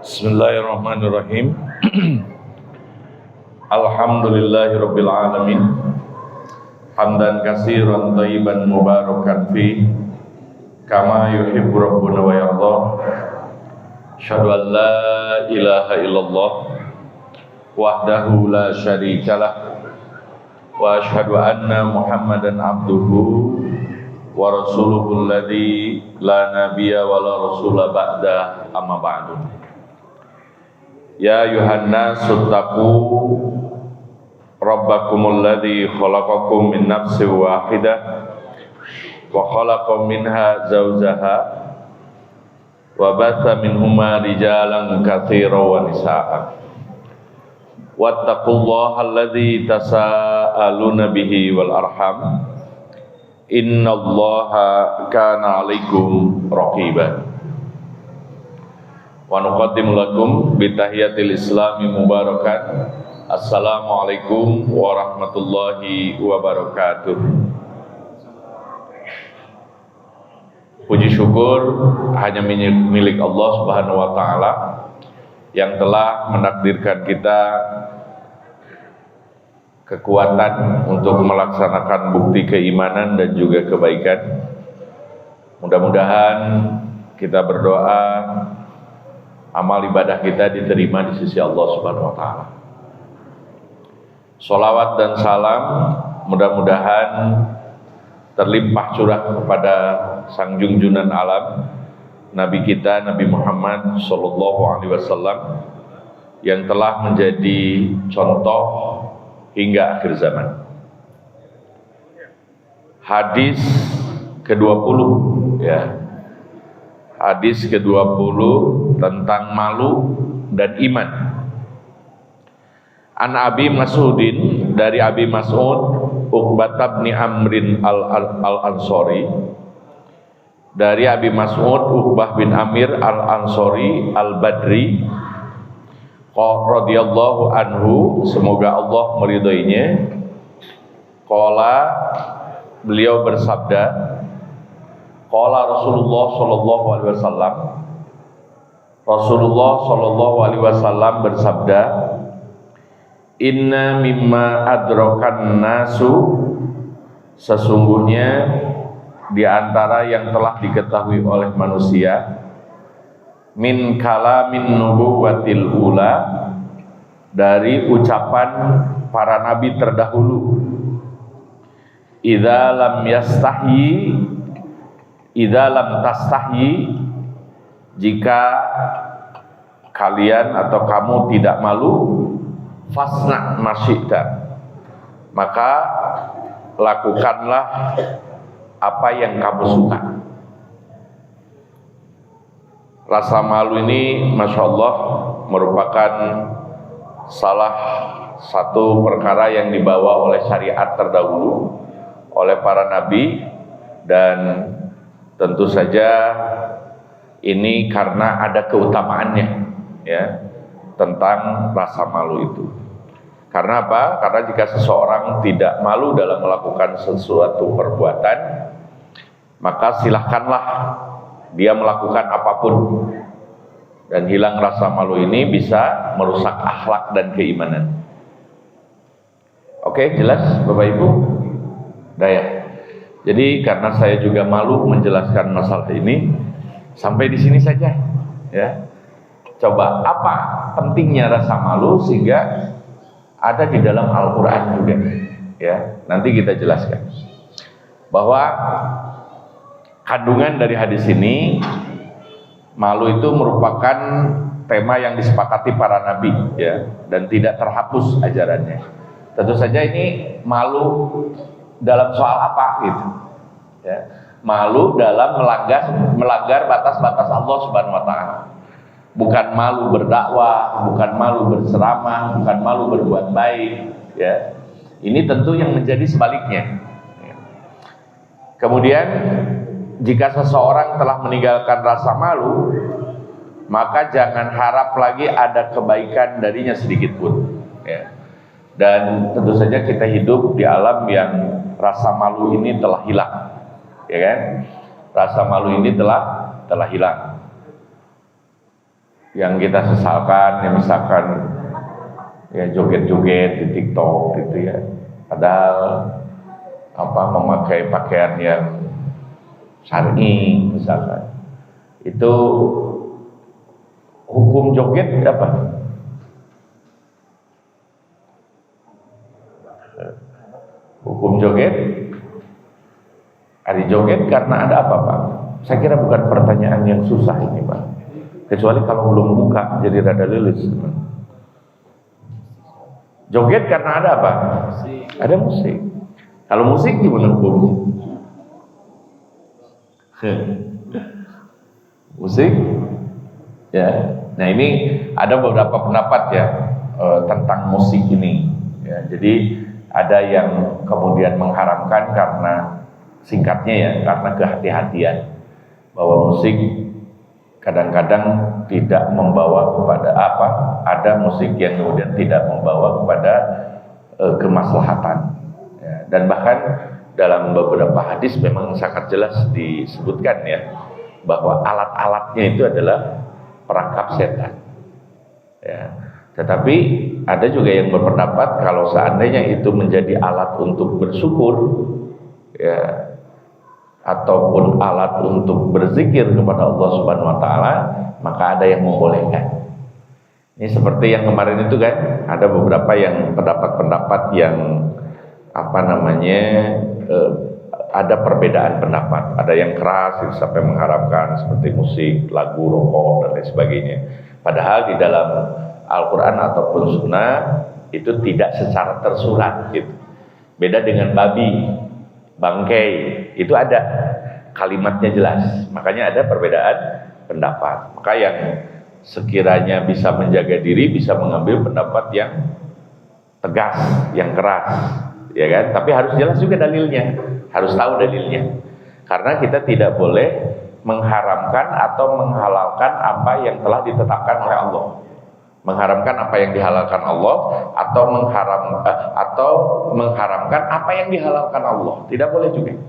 Bismillahirrahmanirrahim. Alhamdulillahirabbil alamin. Hamdan katsiran thayyiban mubarakan fi kama yuhibbu rabbuna wa yarda. Asyhadu an la ilaha illallah wahdahu la syarikalah wa asyhadu anna Muhammadan abduhu wa rasuluhu alladzi la nabiyya wa la rasula ba'da amma ba'du. Ya ayuhan nasu taqu rabbakumul ladzi khalaqakum min nafsin wahidah wa khalaqa minha zawjaha wa batha minhuma rijalan katsiran wa nisaa'a wattaqullaha alladzi tasaaluna bihi wal arham innallaha kana 'alaikum raqiba. Wa nuqaddimu lakum bitahiyatil islami mubarakan. Assalamualaikum warahmatullahi wabarakatuh. Puji syukur hanya milik Allah Subhanahu wa taala yang telah menakdirkan kita kekuatan untuk melaksanakan bukti keimanan dan juga kebaikan. Mudah-mudahan kita berdoa amal ibadah kita diterima di sisi Allah Subhanahu wa taala. Sholawat dan salam mudah-mudahan terlimpah curah kepada sang junjunan alam, Nabi kita Nabi Muhammad sallallahu alaihi wasallam yang telah menjadi contoh hingga akhir zaman. Hadis ke-20 ya. Hadis ke-20 tentang malu dan iman. An Abi Mas'udin, dari Abi Mas'ud Uqbah bin Amrin al-Ansori, dari Abi Mas'ud Uqbah bin Amir al-Ansori al-Badri radhiyallahu anhu, semoga Allah meridhoinya. Qala, beliau bersabda, qala Rasulullah sallallahu alaihi wasallam, Rasulullah sallallahu alaihi wasallam bersabda, inna mimma adrakan nasu, sesungguhnya di antara yang telah diketahui oleh manusia, min kalamin nubuwatil ula, dari ucapan para nabi terdahulu, idza lam tastahyi, jika kalian atau kamu tidak malu, fasna masyita, maka lakukanlah apa yang kamu suka. Rasa malu ini Masya Allah merupakan salah satu perkara yang dibawa oleh syariat terdahulu oleh para nabi, dan tentu saja ini karena ada keutamaannya ya tentang rasa malu itu. Karena apa? Karena jika seseorang tidak malu dalam melakukan sesuatu perbuatan, maka silahkanlah dia melakukan apapun, dan hilang rasa malu ini bisa merusak akhlak dan keimanan. Oke, jelas Bapak Ibu? Daya. Jadi karena saya juga malu menjelaskan masalah ini, sampai di sini saja ya. Coba apa pentingnya rasa malu sehingga ada di dalam Al-Quran juga ya. Nanti kita jelaskan bahwa kandungan dari hadis ini, malu itu merupakan tema yang disepakati para nabi ya, dan tidak terhapus ajarannya. Tentu saja ini malu dalam soal apa gitu ya. Malu dalam melanggar batas-batas Allah Subhanahu wa taala. Bukan malu berdakwah, bukan malu berceramah, bukan malu berbuat baik ya. Ini tentu yang menjadi sebaliknya. Kemudian jika seseorang telah meninggalkan rasa malu, maka jangan harap lagi ada kebaikan darinya sedikit pun ya. Dan tentu saja kita hidup di alam yang rasa malu ini telah hilang ya kan. Rasa malu ini telah hilang. yang kita sesalkan, ya misalkan ya joget-joget di TikTok gitu ya, padahal memakai pakaian yang syar'i misalkan, itu hukum joget apa? Hukum joget, hari joget karena ada apa Pak? Saya kira bukan pertanyaan yang susah ini Pak, kecuali kalau belum buka jadi rada lilis. Joget karena ada apa? Ada musik. Kalau musik gimana hukumnya? Musik, ya. Nah ini ada beberapa pendapat ya tentang musik ini. Ya, jadi ada yang kemudian mengharamkan karena singkatnya ya, karena kehati-hatian bahwa musik kadang-kadang tidak membawa kepada ada musik yang kemudian tidak membawa kepada kemaslahatan ya. Dan bahkan dalam beberapa hadis memang sangat jelas disebutkan ya bahwa alat-alatnya itu adalah perangkap setan ya. Tetapi ada juga yang berpendapat kalau seandainya itu menjadi alat untuk bersyukur ya, ataupun alat untuk berzikir kepada Allah Subhanahu wa taala, maka ada yang membolehkan. Ini seperti yang kemarin itu kan, ada beberapa yang pendapat-pendapat yang ada perbedaan pendapat. Ada yang keras yang sampai mengharapkan seperti musik, lagu, rokok dan lain sebagainya. Padahal di dalam Al-Qur'an ataupun Sunnah itu tidak secara tersurat gitu. Beda dengan babi, bangkai, itu ada kalimatnya jelas, makanya ada perbedaan pendapat. Maka yang sekiranya bisa menjaga diri bisa mengambil pendapat yang tegas, yang keras, ya kan? Tapi harus jelas juga dalilnya, harus tahu dalilnya. Karena kita tidak boleh mengharamkan atau menghalalkan apa yang telah ditetapkan oleh Allah. Mengharamkan apa yang dihalalkan Allah atau mengharamkan apa yang dihalalkan Allah, tidak boleh juga.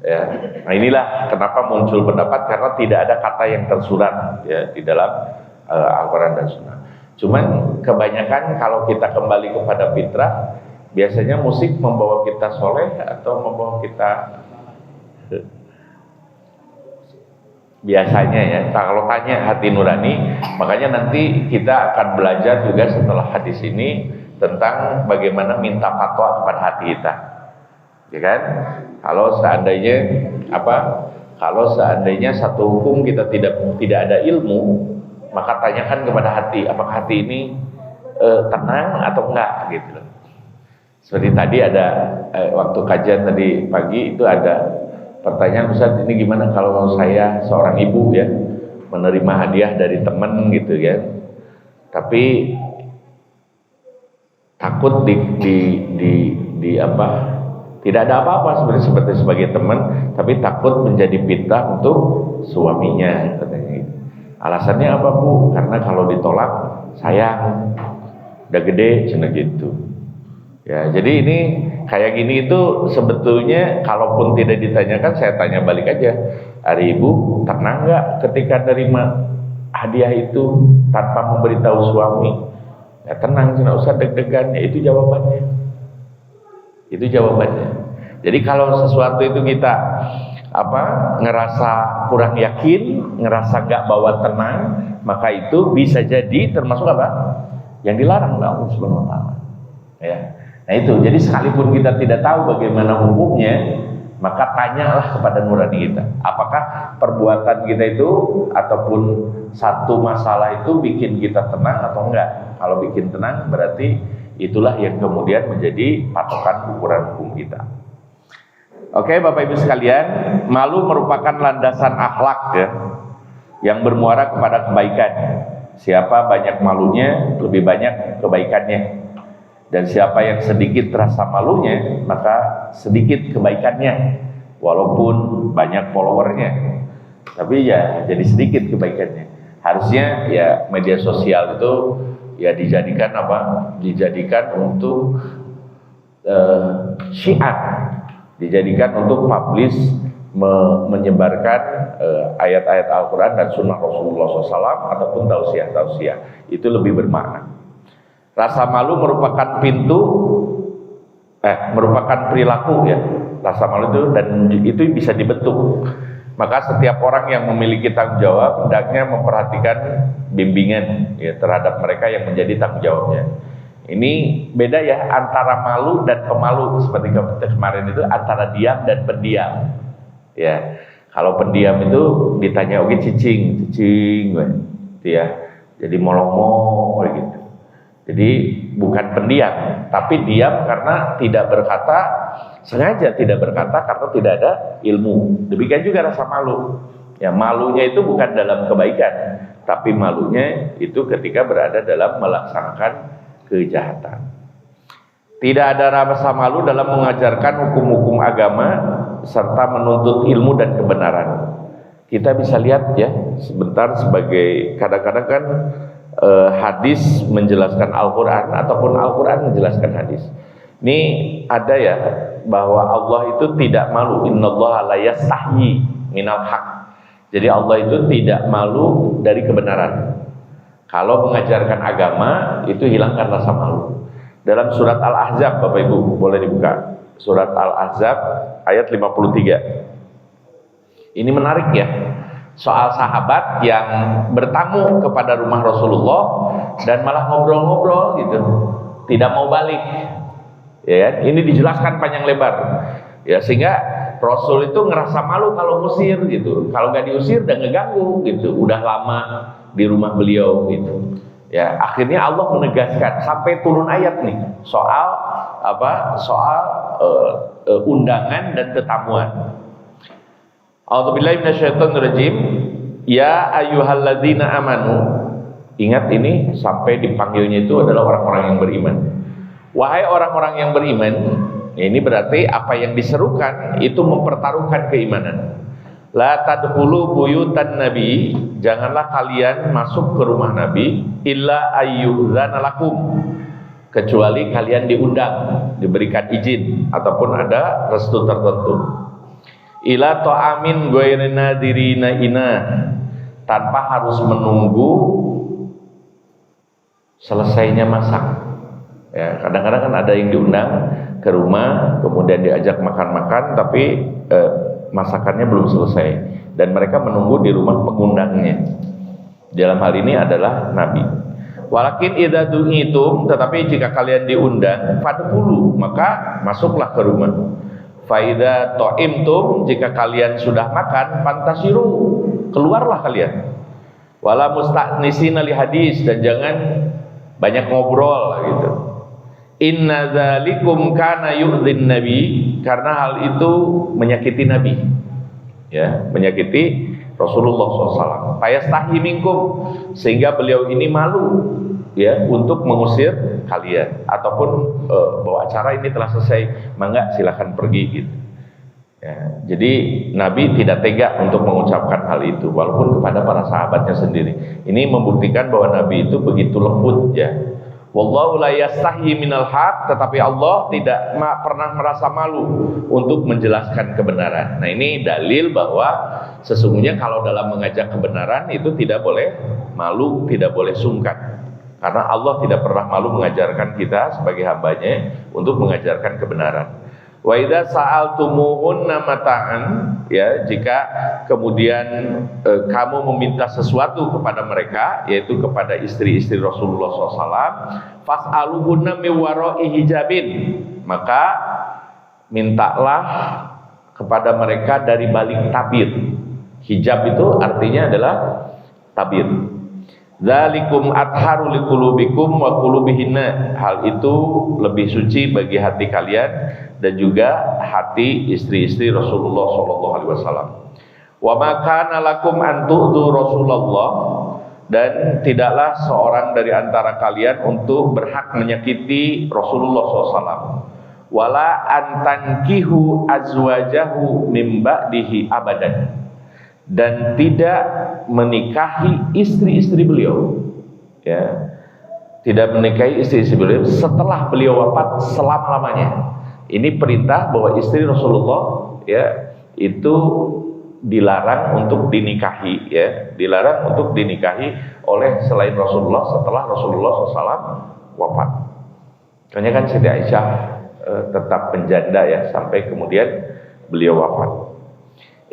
Ya. Nah inilah kenapa muncul pendapat, karena tidak ada kata yang tersurat ya di dalam Al-Quran dan Sunnah. Cuman kebanyakan kalau kita kembali kepada fitrah, biasanya musik membawa kita soleh atau membawa kita biasanya ya. Kalau tanya hati nurani, makanya nanti kita akan belajar juga setelah hadis ini tentang bagaimana minta fatwa kepada hati kita, ya kan? Kalau seandainya satu hukum kita tidak ada ilmu, maka tanyakan kepada hati, apakah hati ini tenang atau enggak gitu. Seperti tadi ada waktu kajian tadi pagi itu ada pertanyaan, Ustaz, ini gimana kalau saya seorang ibu ya menerima hadiah dari teman gitu ya, tapi takut tidak ada apa-apa sebenarnya sebagai teman, tapi takut menjadi fitnah untuk suaminya katanya gitu. Alasannya apa Bu? Karena kalau ditolak sayang, udah gede cina gitu. Ya, jadi ini kayak gini itu sebetulnya kalaupun tidak ditanyakan, saya tanya balik aja, hari Ibu tenang nggak ketika nerima hadiah itu tanpa memberitahu suami? Ya tenang, tidak usah deg-degan. Ya, itu jawabannya. Itu jawabannya. Jadi kalau sesuatu itu kita ngerasa kurang yakin, ngerasa nggak bawa tenang, maka itu bisa jadi termasuk yang dilarang oleh Allah Subhanahu wa taala. Ya. Nah itu, jadi sekalipun kita tidak tahu bagaimana hukumnya, maka tanyalah kepada nurani kita. Apakah perbuatan kita itu ataupun satu masalah itu bikin kita tenang atau enggak? Kalau bikin tenang berarti itulah yang kemudian menjadi patokan ukuran hukum kita. Oke Bapak Ibu sekalian, malu merupakan landasan akhlak ya, yang bermuara kepada kebaikan. Siapa banyak malunya, lebih banyak kebaikannya. Dan siapa yang sedikit rasa malunya, maka sedikit kebaikannya, walaupun banyak followernya, tapi ya jadi sedikit kebaikannya. Harusnya ya media sosial itu ya dijadikan dijadikan untuk syiar, dijadikan untuk publish menyebarkan ayat-ayat Al-Quran dan Sunnah Rasulullah SAW ataupun tausiah-tausiah. Itu lebih bermakna. Rasa malu merupakan merupakan perilaku ya. Rasa malu itu, dan itu bisa dibentuk. Maka setiap orang yang memiliki tanggung jawab hendaknya memperhatikan bimbingan ya terhadap mereka yang menjadi tanggung jawabnya. Ini beda ya antara malu dan pemalu, seperti kemarin itu antara diam dan pendiam. Ya, kalau pendiam itu ditanya oke cicing, gitu ya. Jadi molong gitu. Jadi bukan pendiam, tapi diam karena tidak berkata, sengaja tidak berkata karena tidak ada ilmu. Demikian juga rasa malu. Ya, malunya itu bukan dalam kebaikan, tapi malunya itu ketika berada dalam melaksanakan kejahatan. Tidak ada rasa malu dalam mengajarkan hukum-hukum agama serta menuntut ilmu dan kebenaran. Kita bisa lihat ya sebentar, sebagai kadang-kadang kan hadis menjelaskan Al-Quran ataupun Al-Quran menjelaskan hadis. Ini ada ya bahwa Allah itu tidak malu. Innallaha la yastahyi minal haq. Jadi Allah itu tidak malu dari kebenaran. Kalau mengajarkan agama itu hilangkan rasa malu. Dalam surat Al-Ahzab, Bapak Ibu boleh dibuka. Surat Al-Ahzab ayat 53. Ini menarik ya. Soal sahabat yang bertamu kepada rumah Rasulullah dan malah ngobrol-ngobrol gitu. Tidak mau balik. Ya, ini dijelaskan panjang lebar. Ya, sehingga Rasul itu ngerasa malu kalau ngusir gitu. Kalau nggak diusir udah ngeganggu gitu. Udah lama di rumah beliau gitu. Ya, akhirnya Allah menegaskan sampai turun ayat nih soal undangan dan tetamuan. A'udzubillahi minasyaitonirrajim. Ya ayyuhalladzina amanu. Ingat ini sampai dipanggilnya itu adalah orang-orang yang beriman. Wahai orang-orang yang beriman. Ini berarti apa yang diserukan itu mempertaruhkan keimanan. La tadkhulu buyutan nabi, janganlah kalian masuk ke rumah Nabi illa ayyudzana lakum, kecuali kalian diundang, diberikan izin ataupun ada restu tertentu. Ila ta'amin ghairi nadirina ina, tanpa harus menunggu selesainya masak. Ya, kadang-kadang kan ada yang diundang ke rumah kemudian diajak makan-makan tapi masakannya belum selesai dan mereka menunggu di rumah pengundangnya. Dalam hal ini adalah Nabi. Walakin idza du'itum, tetapi jika kalian diundang, fadkhulu, maka masuklah ke rumah. Fa idza ta'imtum, jika kalian sudah makan, fantasiru, keluarlah kalian. Wala musta'nisina li hadis, dan jangan banyak ngobrol gitu. Inna dzalikum kana yu'dhin nabi, karena hal itu menyakiti Nabi, ya, menyakiti Rasulullah SAW. Fayastahi minkum, sehingga beliau ini malu, ya, untuk mengusir kalian, ataupun bahwa acara ini telah selesai, mangga silakan pergi gitu. Ya, jadi Nabi tidak tega untuk mengucapkan hal itu, walaupun kepada para sahabatnya sendiri. Ini membuktikan bahwa Nabi itu begitu lembut ya. Wallahu la yastahi minal haq, tetapi Allah tidak pernah merasa malu untuk menjelaskan kebenaran. Nah, ini dalil bahwa sesungguhnya kalau dalam mengajak kebenaran itu tidak boleh malu, tidak boleh sungkan. Karena Allah tidak pernah malu mengajarkan kita sebagai hambanya untuk mengajarkan kebenaran. Wa idza sa'altumuhunna mata'an, ya, jika kemudian kamu meminta sesuatu kepada mereka, yaitu kepada istri-istri Rasulullah SAW, fas'aluhunna min wara'i hijabin, maka mintalah kepada mereka dari balik tabir. Hijab itu artinya adalah tabir. Dzalikum atharu liqulubikum wa qulubihinna, hal itu lebih suci bagi hati kalian dan juga hati istri-istri Rasulullah SAW. Wa ma kana lakum an tu'dhu Rasulullah, dan tidaklah seorang dari antara kalian untuk berhak menyakiti Rasulullah SAW. Wala antankihu azwajahu mim ba'dihi abadan, dan tidak menikahi istri-istri beliau, ya, tidak menikahi istri-istri beliau setelah beliau wafat selama-lamanya. Ini perintah bahwa istri Rasulullah, ya, itu dilarang untuk dinikahi, ya, dilarang untuk dinikahi oleh selain Rasulullah setelah Rasulullah SAW wafat. Makanya kan Siti Aisyah tetap penjanda ya sampai kemudian beliau wafat.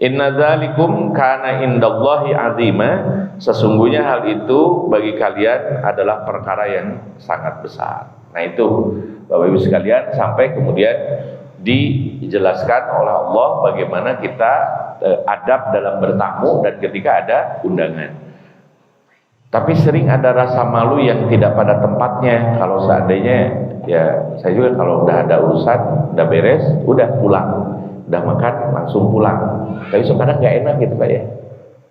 Inna dzalikum kana indallahi azima, sesungguhnya hal itu bagi kalian adalah perkara yang sangat besar. Nah itu Bapak Ibu sekalian, sampai kemudian dijelaskan oleh Allah bagaimana kita adab dalam bertamu dan ketika ada undangan. Tapi sering ada rasa malu yang tidak pada tempatnya. Kalau seandainya, ya saya juga kalau udah ada urusan, udah beres, udah pulang, udah makan langsung pulang. Tapi kadang nggak enak gitu Pak ya.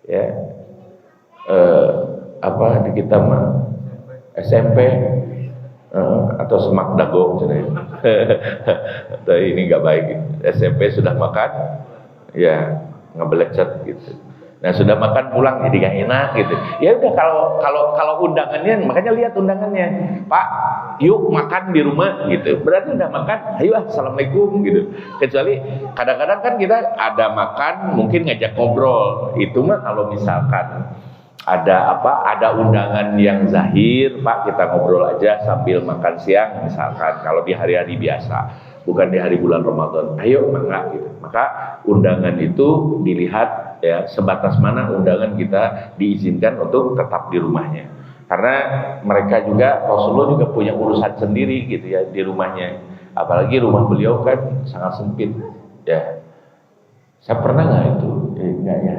Ya, apa di kita mah SMP atau semak dago misalnya. Atau ini nggak baik. SMP sudah makan, ya ngebelecet gitu. Nah sudah makan pulang jadi gak enak gitu. Ya udah kalau undangannya, makanya lihat undangannya. Pak, yuk makan di rumah gitu. Berarti udah makan, ayo assalamualaikum gitu. Kecuali kadang-kadang kan kita ada makan, mungkin ngajak ngobrol. Itu mah kalau misalkan ada undangan yang zahir, Pak kita ngobrol aja sambil makan siang misalkan. Kalau di hari-hari biasa, bukan di hari bulan Ramadan. Ayo mangga gitu. Maka undangan itu dilihat ya sebatas mana undangan kita diizinkan untuk tetap di rumahnya. Karena mereka juga, Rasulullah juga punya urusan sendiri gitu ya di rumahnya. Apalagi rumah beliau kan sangat sempit ya. Saya pernah nggak itu? Enggak ya.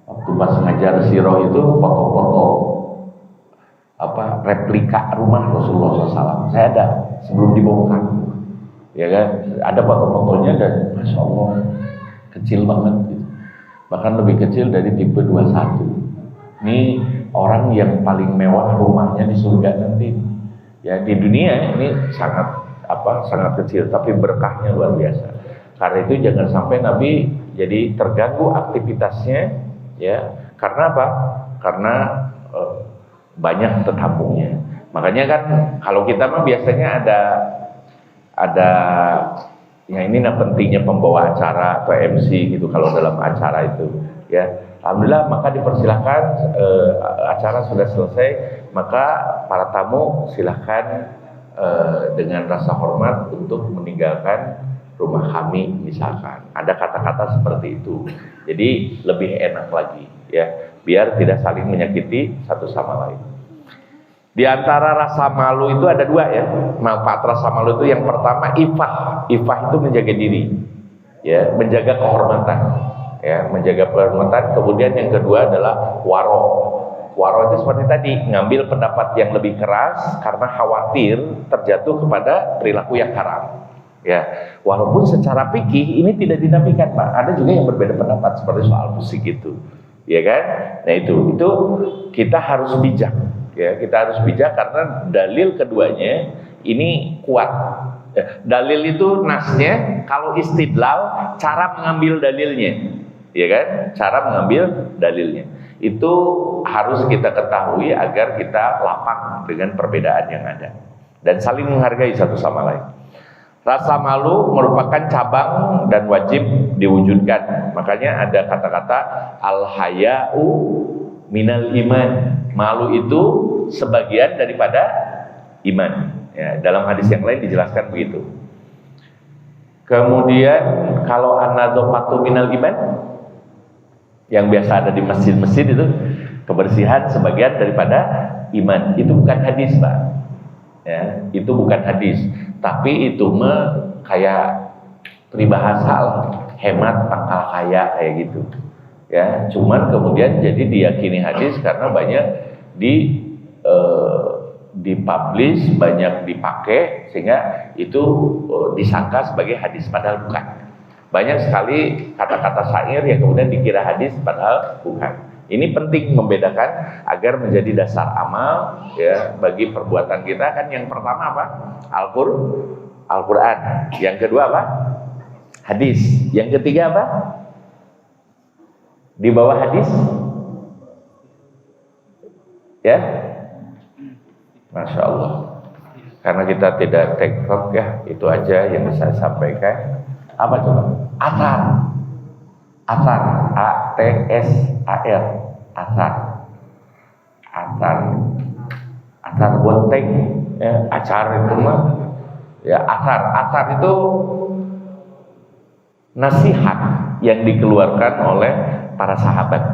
Waktu pas ngajar sirah itu foto-foto replika rumah Rasulullah SAW. Saya ada sebelum dibongkar. Ya kan, ada foto-fotonya dan Masya Allah kecil banget gitu. Bahkan lebih kecil dari tipe 21. Ini orang yang paling mewah rumahnya di surga nanti. Ya di dunia ini sangat kecil tapi berkahnya luar biasa. Karena itu jangan sampai Nabi jadi terganggu aktivitasnya ya. Karena apa? Karena banyak tetamunya. Makanya kan kalau kita mah biasanya ada ya ini pentingnya pembawa acara atau MC gitu kalau dalam acara itu ya. Alhamdulillah maka dipersilahkan, acara sudah selesai, maka para tamu silahkan dengan rasa hormat untuk meninggalkan rumah kami misalkan. Ada kata-kata seperti itu. Jadi lebih enak lagi ya, biar tidak saling menyakiti satu sama lain. Di antara rasa malu itu ada dua ya. Manfaat rasa malu itu yang pertama ifah itu menjaga diri, ya, menjaga kehormatan, ya, menjaga kehormatan. Kemudian yang kedua adalah waro itu seperti tadi, ngambil pendapat yang lebih keras karena khawatir terjatuh kepada perilaku yang haram. Ya, walaupun secara fikih ini tidak dinafikan Pak. Ada juga yang berbeda pendapat seperti soal musik itu, ya kan? Nah itu kita harus bijak. Ya, kita harus bijak karena dalil keduanya ini kuat. Dalil itu nasnya, kalau istidlal cara mengambil dalilnya, ya kan? Cara mengambil dalilnya itu harus kita ketahui agar kita lapang dengan perbedaan yang ada dan saling menghargai satu sama lain. Rasa malu merupakan cabang dan wajib diwujudkan. Makanya ada kata-kata al-haya'u minal iman. Malu itu sebagian daripada iman. Ya, dalam hadis yang lain dijelaskan begitu. Kemudian kalau an-nadhafatu minal iman, yang biasa ada di masjid-masjid itu, kebersihan sebagian daripada iman. Itu bukan hadis Pak. Ya, itu bukan hadis. Tapi itu mah kayak peribahasa lah, hemat pangkal kaya kayak gitu. Ya, cuman kemudian jadi diyakini hadis karena banyak dipublish, banyak dipakai sehingga itu disangka sebagai hadis padahal bukan. Banyak sekali kata-kata syair yang kemudian dikira hadis padahal bukan. Ini penting membedakan agar menjadi dasar amal ya bagi perbuatan kita. Kan yang pertama apa? Al-Quran. Yang kedua apa? Hadis. Yang ketiga apa? Di bawah hadis? Ya? Masya Allah. Karena kita tidak TikTok ya, itu aja yang bisa saya sampaikan. Apa coba? Athar. Athar, A-T-S-A-R, athar. Athar bonteng, ya, acar itu mah, ya athar itu nasihat yang dikeluarkan oleh para sahabat,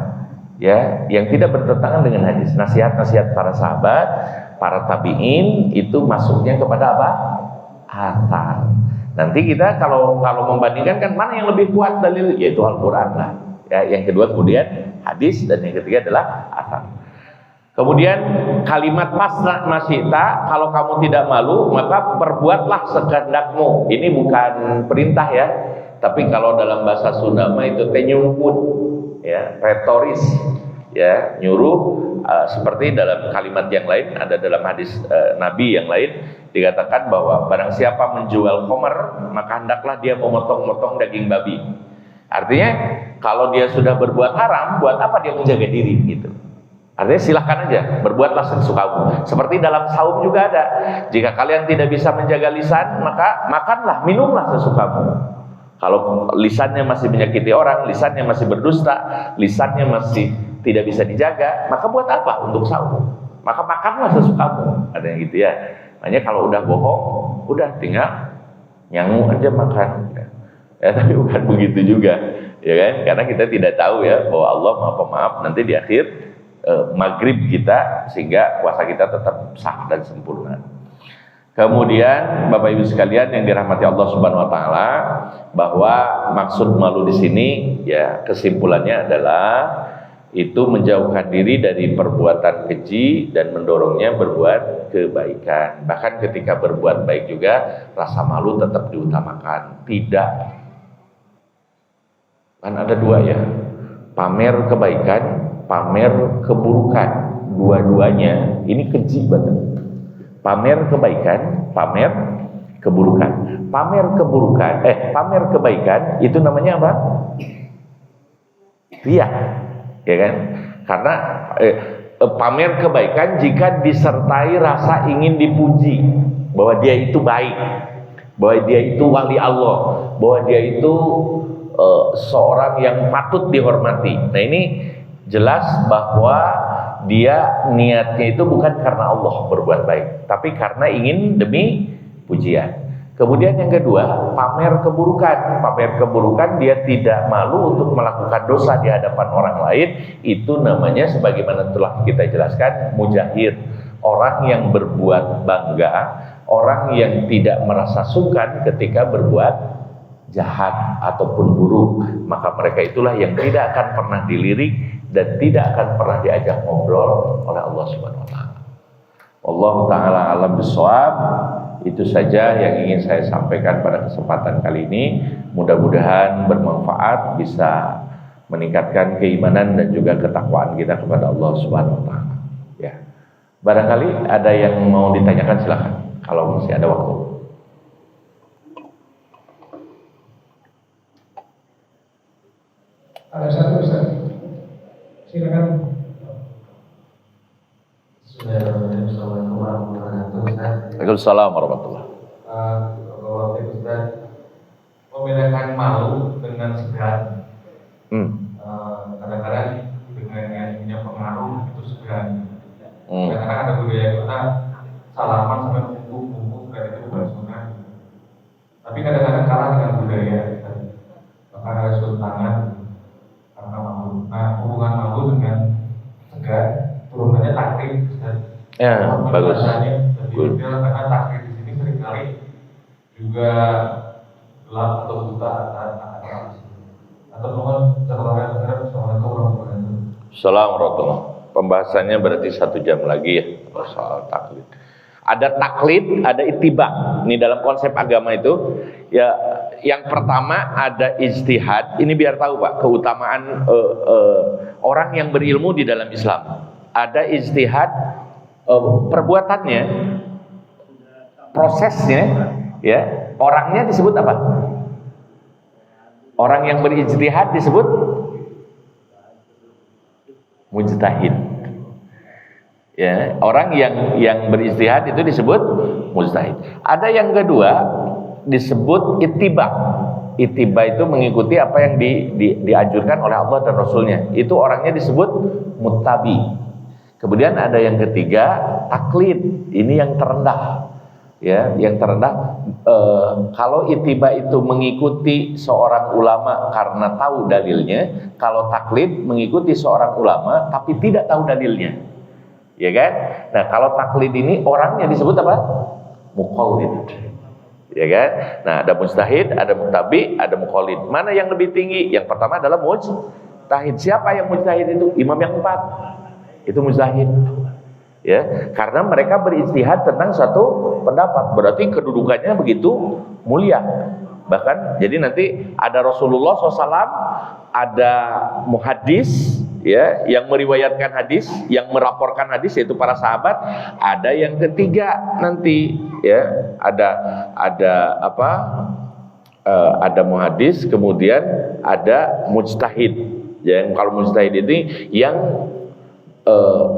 ya, yang tidak bertentangan dengan hadis. Nasihat para sahabat, para tabi'in itu masuknya kepada apa? Athar. Nanti kita kalau membandingkan kan mana yang lebih kuat dalil, yaitu Al-Qur'an lah. Ya, yang kedua kemudian hadis, dan yang ketiga adalah athar. Kemudian kalimat pasna masyita, kalau kamu tidak malu maka perbuatlah sekehendakmu. Ini bukan perintah ya, tapi kalau dalam bahasa Sunda mah itu nyumput, ya, retoris, ya, nyuruh. Seperti dalam kalimat yang lain, ada dalam hadis Nabi yang lain dikatakan bahwa barang siapa menjual khamar maka hendaklah dia memotong-motong daging babi. Artinya kalau dia sudah berbuat haram, buat apa dia menjaga diri gitu. Artinya silahkan aja, berbuatlah sesukamu. Seperti dalam saum juga ada, jika kalian tidak bisa menjaga lisan, maka makanlah, minumlah sesukamu. Kalau lisannya masih menyakiti orang, lisannya masih berdusta, lisannya masih tidak bisa dijaga, maka buat apa untuk saum? Maka makanlah sesukamu. Ada yang gitu ya. Makanya kalau udah bohong, udah tinggal nyangu aja makan. Ya, tapi bukan begitu juga, ya kan? Karena kita tidak tahu ya bahwa Allah Maha Pemaaf nanti di akhir maghrib kita, sehingga puasa kita tetap sah dan sempurna. Kemudian Bapak Ibu sekalian yang dirahmati Allah Subhanahu wa taala, bahwa maksud malu di sini ya kesimpulannya adalah itu menjauhkan diri dari perbuatan keji dan mendorongnya berbuat kebaikan. Bahkan ketika berbuat baik juga rasa malu tetap diutamakan. Tidak, kan ada dua ya, pamer kebaikan, pamer keburukan. Dua-duanya ini keji banget. Pamer kebaikan, pamer keburukan. Pamer kebaikan itu namanya apa? Riya, ya kan? Karena pamer kebaikan jika disertai rasa ingin dipuji, bahwa dia itu baik, bahwa dia itu wali Allah, bahwa dia itu seorang yang patut dihormati. Nah ini jelas bahwa dia niatnya itu bukan karena Allah berbuat baik, tapi karena ingin demi pujian. Kemudian yang kedua, pamer keburukan. Pamer keburukan, dia tidak malu untuk melakukan dosa di hadapan orang lain. Itu namanya sebagaimana telah kita jelaskan, mujahir. Orang yang berbuat bangga, orang yang tidak merasa sungkan ketika berbuat jahat ataupun buruk. Maka mereka itulah yang tidak akan pernah dilirik dan tidak akan pernah diajak ngobrol oleh Allah Subhanahu wa taala. Allah taala alam bisawab. Itu saja yang ingin saya sampaikan pada kesempatan kali ini. Mudah-mudahan bermanfaat, bisa meningkatkan keimanan dan juga ketakwaan kita kepada Allah Subhanahu wa taala. Ya. Barangkali ada yang mau ditanyakan, silakan kalau masih ada waktu. Ada satu Ustaz. Silakan. Assalamualaikum warahmatullahi wabarakatuh. Waalaikumsalam warahmatullahi wabarakatuh. Ustaz, membedakan malu dengan segan. Kadang-kadang dengan yang punya pengaruh itu segan. Kadang-kadang ada budaya kita salaman sampai kumpul-kumpul, dan itu bukan sunnah. Tapi kadang-kadang kalah dengan budaya. Bahkan ada sudut tangan karena malu. Nah, hubungan malu dengan segan turunannya takrik. Ya, bagus. Karena takrir di sini seringkali juga gelap atau buta atau mohon catatan terhadap Assalamualaikum warahmatullahi wabarakatuh. Assalamualaikum. Pembahasannya berarti 1 jam lagi ya soal taklid. Ada taklid, ada ittiba. Ini dalam konsep agama itu ya, yang pertama ada ijtihad. Ini biar tahu Pak keutamaan orang yang berilmu di dalam Islam. Ada ijtihad, perbuatannya, prosesnya, ya, orangnya disebut apa? Orang yang berijtihad disebut mujtahid. Ya, orang yang berijtihad itu disebut mujtahid. Ada yang kedua disebut ittiba. Ittiba itu mengikuti apa yang dianjurkan oleh Allah dan Rasulnya. Itu orangnya disebut muttabi. Kemudian ada yang ketiga, taklid. Ini yang terendah. Ya, yang terendah. Kalau ittiba itu mengikuti seorang ulama karena tahu dalilnya, kalau taklid mengikuti seorang ulama tapi tidak tahu dalilnya. Ya kan? Nah, kalau taklid ini orangnya disebut apa? Muqallid. Ya kan? Nah, ada mujtahid, ada muttabi, ada muqallid. Mana yang lebih tinggi? Yang pertama adalah mujtahid. Siapa yang mujtahid itu? Imam yang 4. Itu mujtahid. Ya, karena mereka beristihad tentang satu pendapat. Berarti kedudukannya begitu mulia. Bahkan jadi nanti ada Rasulullah SAW, ada muhaddis, ya, yang meriwayatkan hadis, yang melaporkan hadis, yaitu para sahabat. Ada yang ketiga nanti, ya, ada muhaddis, kemudian ada mujtahid. Yang kalau mujtahid ini yang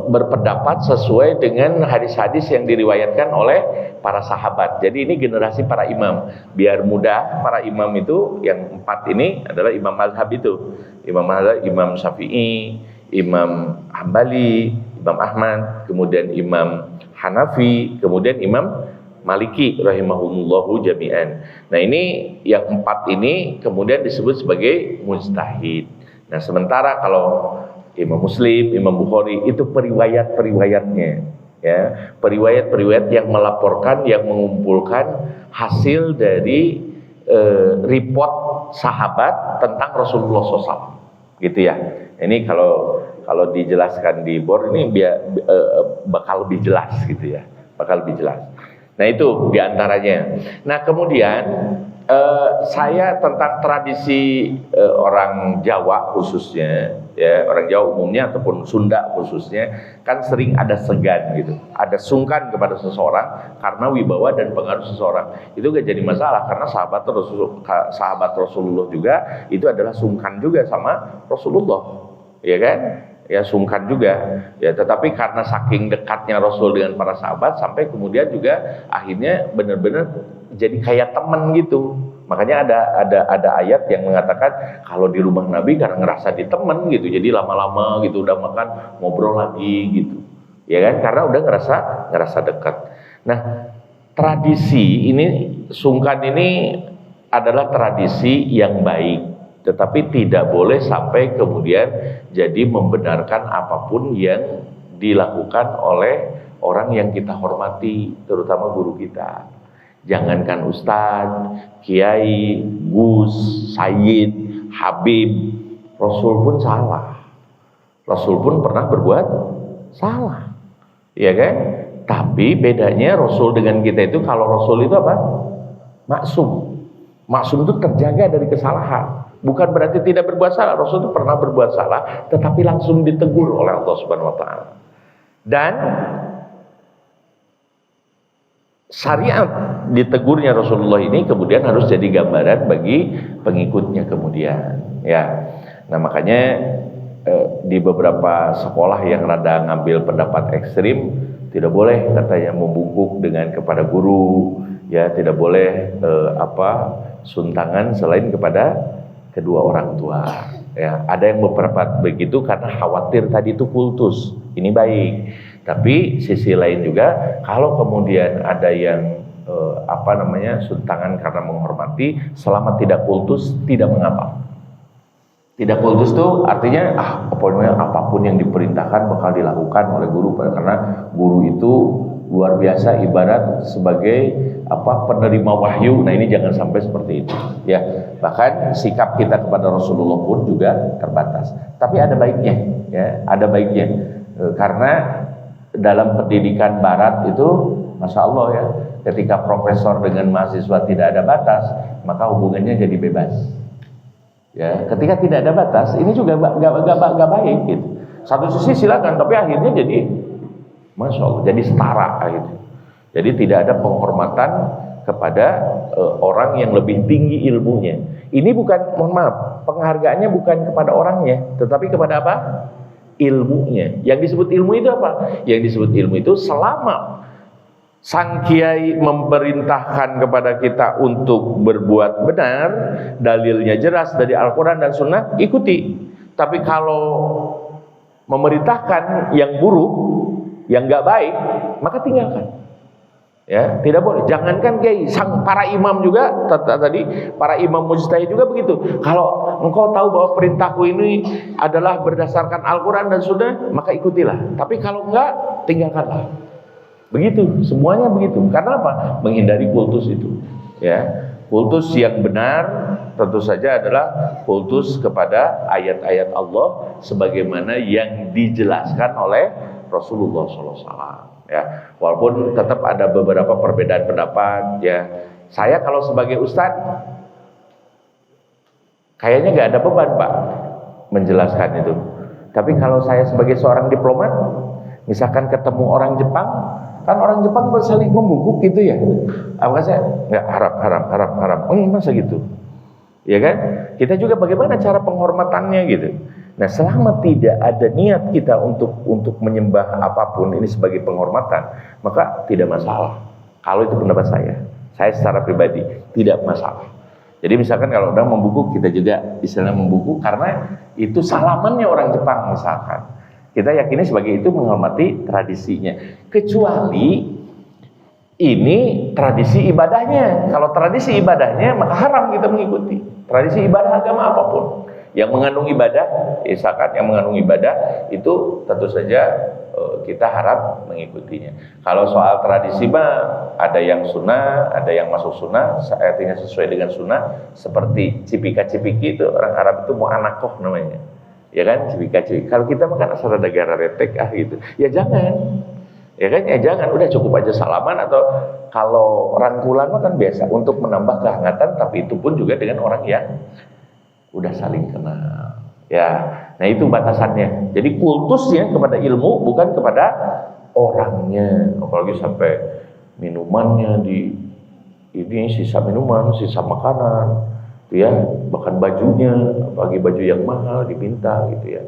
berpendapat sesuai dengan hadis-hadis yang diriwayatkan oleh para sahabat. Jadi ini generasi para imam. Biar mudah, para imam itu yang 4 ini adalah imam mazhab itu. Imam mazhab, Imam Syafi'i, Imam Hambali, Imam Ahmad, kemudian Imam Hanafi, kemudian Imam Maliki rahimahumullahu jami'an. Nah, ini yang 4 ini kemudian disebut sebagai mujtahid. Nah, sementara kalau Imam Muslim, Imam Bukhari itu periwayat-periwayatnya, ya, periwayat-periwayat yang melaporkan, yang mengumpulkan hasil dari report sahabat tentang Rasulullah SAW, gitu ya. Ini kalau dijelaskan di board ini bakal lebih jelas, gitu ya, bakal lebih jelas. Nah, itu diantaranya. Nah, kemudian saya tentang tradisi orang Jawa khususnya, ya, orang Jawa umumnya ataupun Sunda khususnya, kan sering ada segan gitu, ada sungkan kepada seseorang karena wibawa dan pengaruh seseorang. Itu gak jadi masalah karena sahabat Rasulullah juga itu adalah sungkan juga sama Rasulullah, ya kan? Ya, sungkan juga, ya, tetapi karena saking dekatnya Rasul dengan para sahabat sampai kemudian juga akhirnya benar-benar jadi kayak teman gitu. Makanya ada ayat yang mengatakan kalau di rumah Nabi karena ngerasa di teman gitu, jadi lama-lama gitu udah makan ngobrol lagi gitu, ya kan, karena udah ngerasa dekat. Nah, tradisi ini, sungkan ini adalah tradisi yang baik, tetapi tidak boleh sampai kemudian jadi membenarkan apapun yang dilakukan oleh orang yang kita hormati, terutama guru kita. Jangankan ustadz, kiai, gus, sayyid, habib, Rasul pun salah. Rasul pun pernah berbuat salah, ya kan? Tapi bedanya Rasul dengan kita itu, kalau Rasul itu apa? Maksum. Maksum itu terjaga dari kesalahan. Bukan berarti tidak berbuat salah. Rasul itu pernah berbuat salah, tetapi langsung ditegur oleh Allah Subhanahu Wa Taala. Dan syariat ditegurnya Rasulullah ini kemudian harus jadi gambaran bagi pengikutnya kemudian, ya. Nah, makanya di beberapa sekolah yang rada ngambil pendapat ekstrim, tidak boleh katanya membungkuk dengan kepada guru, ya, tidak boleh suntangan selain kepada kedua orang tua, ya. Ada yang beberapa begitu karena khawatir tadi itu kultus. Ini baik. Tapi sisi lain juga, kalau kemudian ada yang suntangan karena menghormati, selama tidak kultus tidak mengapa. Tidak kultus itu artinya apapun yang diperintahkan bakal dilakukan oleh guru, karena guru itu luar biasa, ibarat sebagai penerima wahyu. Nah, ini jangan sampai seperti itu, ya. Bahkan sikap kita kepada Rasulullah pun juga terbatas. Tapi ada baiknya, ya, ada baiknya, karena dalam pendidikan Barat itu, masya Allah, ya, ketika profesor dengan mahasiswa tidak ada batas, maka hubungannya jadi bebas. Ya, ketika tidak ada batas, ini juga gak baik gitu. Satu sisi silakan, tapi akhirnya jadi, masya Allah, jadi setara gitu. Jadi tidak ada penghormatan kepada orang yang lebih tinggi ilmunya. Ini bukan, mohon maaf, penghargaannya bukan kepada orangnya, tetapi kepada apa? Ilmunya. Yang disebut ilmu itu apa? Yang disebut ilmu itu selama sang kiai memerintahkan kepada kita untuk berbuat benar, dalilnya jelas dari Al-Quran dan Sunnah, ikuti. Tapi kalau memerintahkan yang buruk, yang nggak baik, maka tinggalkan. Ya, tidak boleh. Jangankan kiai, sang para imam juga tadi, para imam mujtahid juga begitu. Kalau engkau tahu bahwa perintahku ini adalah berdasarkan Al-Quran dan Sunnah, maka ikutilah. Tapi kalau enggak, tinggalkanlah. Begitu, semuanya begitu. Karena apa? Menghindari kultus itu. Ya, kultus yang benar tentu saja adalah kultus kepada ayat-ayat Allah sebagaimana yang dijelaskan oleh Rasulullah SAW. Ya, walaupun tetap ada beberapa perbedaan pendapat. Ya, saya kalau sebagai ustadz kayaknya nggak ada beban Pak menjelaskan itu. Tapi kalau saya sebagai seorang diplomat, misalkan ketemu orang Jepang, kan orang Jepang bersaling membungkuk gitu ya. Apa saya nggak haram. Masa gitu? Ya kan? Kita juga bagaimana cara penghormatannya gitu. Nah, selama tidak ada niat kita untuk menyembah apapun ini sebagai penghormatan, maka tidak masalah. Kalau itu pendapat saya secara pribadi tidak masalah. Jadi misalkan kalau orang membungkuk, kita juga istilahnya membungkuk karena itu salamannya orang Jepang misalkan. Kita yakini sebagai itu menghormati tradisinya. Kecuali ini tradisi ibadahnya. Kalau tradisi ibadahnya maka haram kita mengikuti. Tradisi ibadah agama apapun yang mengandung ibadah, misalkan yang mengandung ibadah itu tentu saja kita harap mengikutinya. Kalau soal tradisi mah ada yang sunnah, ada yang masuk sunnah, artinya sesuai dengan sunnah. Seperti cipika-cipiki itu orang Arab itu mu'anakoh namanya, ya kan, cipika-cipiki. Kalau kita makan asal negara retek gitu, ya jangan, ya kan, ya jangan. Udah cukup aja salaman atau kalau rangkulan mah kan biasa untuk menambah kehangatan, tapi itu pun juga dengan orang yang udah saling kenal. Ya, nah itu batasannya. Jadi kultusnya kepada ilmu bukan kepada orangnya. Apalagi sampai minumannya ini sisa minuman, sisa makanan, ya, bahkan bajunya, apalagi baju yang mahal diminta gitu ya.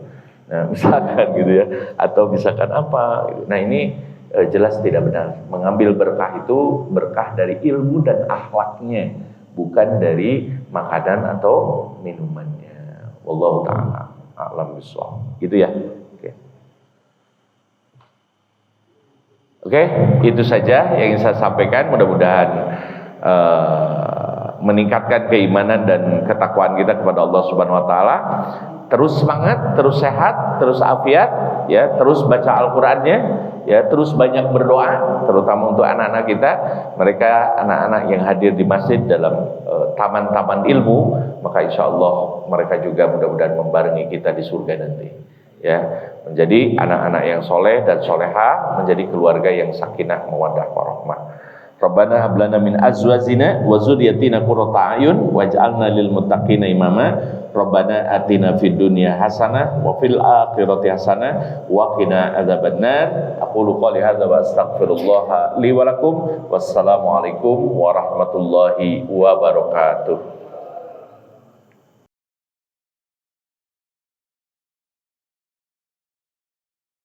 Nah, misalkan gitu ya, atau misalkan apa gitu. Nah, ini jelas tidak benar. Mengambil berkah itu berkah dari ilmu dan akhlaknya, bukan dari makanan atau minumannya. Wallahu ta'ala a'lam bishawab. Gitu ya. Oke, itu saja yang ingin saya sampaikan. Mudah-mudahan meningkatkan keimanan dan ketakwaan kita kepada Allah Subhanahu wa taala. Terus semangat, terus sehat, terus afiat, ya, terus baca Al-Qur'annya, ya, terus banyak berdoa, terutama untuk anak-anak kita, mereka anak-anak yang hadir di masjid dalam taman-taman ilmu, maka insya Allah mereka juga mudah-mudahan membarengi kita di surga nanti, ya, menjadi anak-anak yang soleh dan soleha, menjadi keluarga yang sakinah mawaddah warahmah. Rabbana hab lana min azwajina wa dzurriyyatina qurrata a'yun waj'alna lil muttaqina imama. Rabbana atina fid dunya hasanah wa fil akhirati hasanah wa qina adzabannar. Aqulu qouli hadza wa astaghfirullah li wa lakum. Wassalamu alaikum warahmatullahi wabarakatuh.